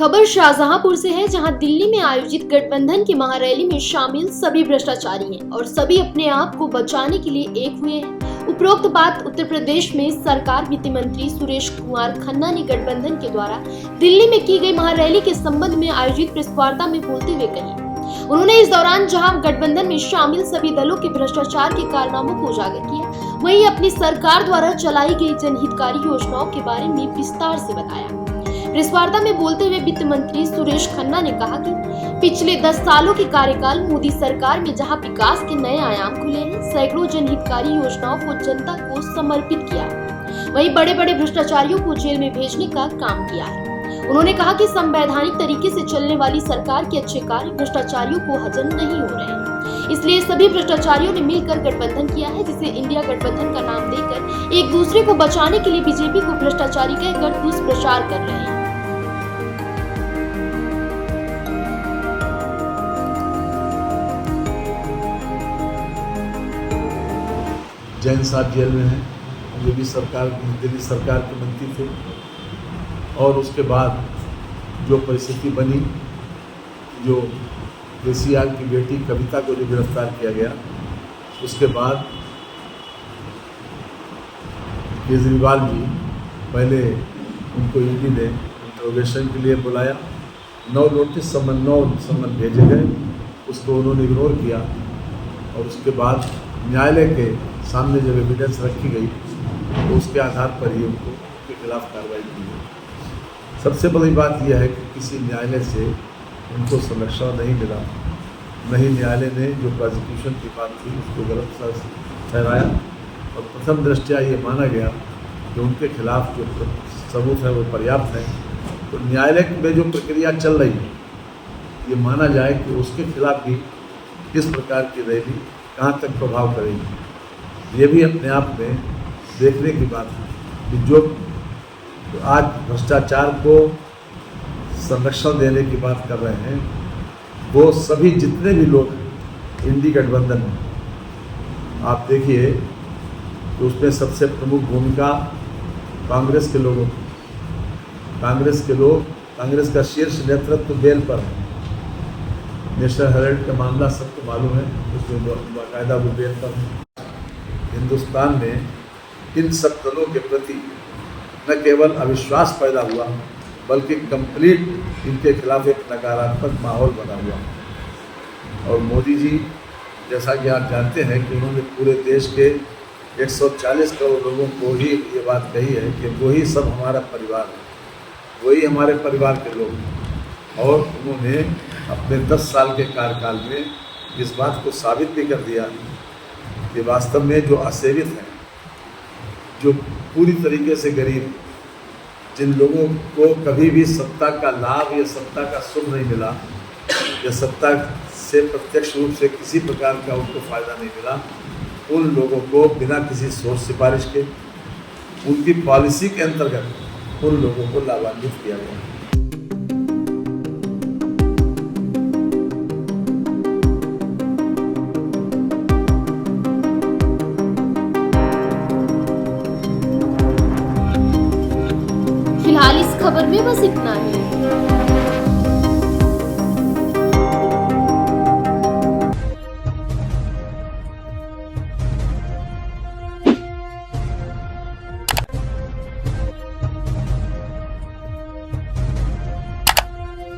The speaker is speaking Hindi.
खबर शाहजहांपुर से है, जहां दिल्ली में आयोजित गठबंधन की महारैली में शामिल सभी भ्रष्टाचारी हैं और सभी अपने आप को बचाने के लिए एक हुए हैं। उपरोक्त बात उत्तर प्रदेश में सरकार वित्त मंत्री सुरेश कुमार खन्ना ने गठबंधन के द्वारा दिल्ली में की गई महारैली के संबंध में आयोजित प्रेस वार्ता में बोलते हुए कही। उन्होंने इस दौरान जहां गठबंधन में शामिल सभी दलों के भ्रष्टाचार के कारनामों को उजागर किया, वहीं अपनी सरकार द्वारा चलाई गई जनहितकारी योजनाओं के बारे में विस्तार से बताया। प्रेस वार्ता में बोलते हुए वित्त मंत्री सुरेश खन्ना ने कहा कि पिछले 10 सालों के कार्यकाल मोदी सरकार में जहां विकास के नए आयाम खुले हैं, सैकड़ों जनहितकारी योजनाओं को जनता को समर्पित किया है, वहीं बड़े बड़े भ्रष्टाचारियों को जेल में भेजने का काम किया है। उन्होंने कहा कि संवैधानिक तरीके से चलने वाली सरकार के अच्छे कार्य भ्रष्टाचारियों को हजम नहीं हो रहे हैं, इसलिए सभी भ्रष्टाचारियों ने मिलकर गठबंधन किया है, जिसे इंडिया गठबंधन का नाम देकर एक दूसरे को बचाने के लिए बीजेपी को भ्रष्टाचारी कहकर दुष्प्रचार कर रहे हैं। जैन साहब जेल में हैं, ये भी दिल्ली सरकार के मंत्री थे। और उसके बाद जो परिस्थिति बनी, जो केसीआर की बेटी कविता को जो गिरफ्तार किया गया, उसके बाद केजरीवाल जी पहले उनको ईडी ने इंट्रोगेशन के लिए बुलाया, 9 समन भेजे गए, उसको उन्होंने इग्नोर किया और उसके बाद न्यायालय के सामने जब एविडेंस रखी गई तो उसके आधार पर ही उनको के खिलाफ कार्रवाई की गई। सबसे बड़ी बात यह है कि किसी न्यायालय से उनको संरक्षण नहीं मिला, नहीं न्यायालय ने जो प्रोसिक्यूशन की बात थी उसको गलत ठहराया और प्रथम दृष्टया ये माना गया कि उनके खिलाफ जो सबूत है वो पर्याप्त है। तो न्यायालय में जो प्रक्रिया चल रही है, ये माना जाए कि उसके खिलाफ भी किस प्रकार की रैली कहाँ तक प्रभाव करेगी। ये भी अपने आप में देखने की बात है कि जो आज भ्रष्टाचार को संरक्षण देने की बात कर रहे हैं, वो सभी जितने भी लोग हैं इंडी गठबंधन में, आप देखिए कि उसमें सबसे प्रमुख भूमिका कांग्रेस के लोगों की। कांग्रेस का शीर्ष नेतृत्व बेल पर है। नेशनल हेराल्ड का मामला सबको मालूम है, उसमें बाकायदा वो बेल पर है। हिंदुस्तान में इन सब दलों के प्रति न केवल अविश्वास पैदा हुआ, बल्कि कंप्लीट इनके खिलाफ एक नकारात्मक माहौल बना हुआ। और मोदी जी, जैसा कि आप जानते हैं कि उन्होंने पूरे देश के 140 करोड़ लोगों को ही ये बात कही है कि वही सब हमारा परिवार है, वही हमारे परिवार के लोग हैं। और उन्होंने अपने 10 साल के कार्यकाल में इस बात को साबित भी कर दिया कि वास्तव में जो असेवित हैं, जो पूरी तरीके से गरीब, जिन लोगों को कभी भी सत्ता का लाभ या सत्ता का सुख नहीं मिला या सत्ता से प्रत्यक्ष रूप से किसी प्रकार का उनको फ़ायदा नहीं मिला, उन लोगों को बिना किसी सोच सिफारिश के उनकी पॉलिसी के अंतर्गत उन लोगों को लाभान्वित किया गया। फिलहाल इस खबर में बस इतना ही।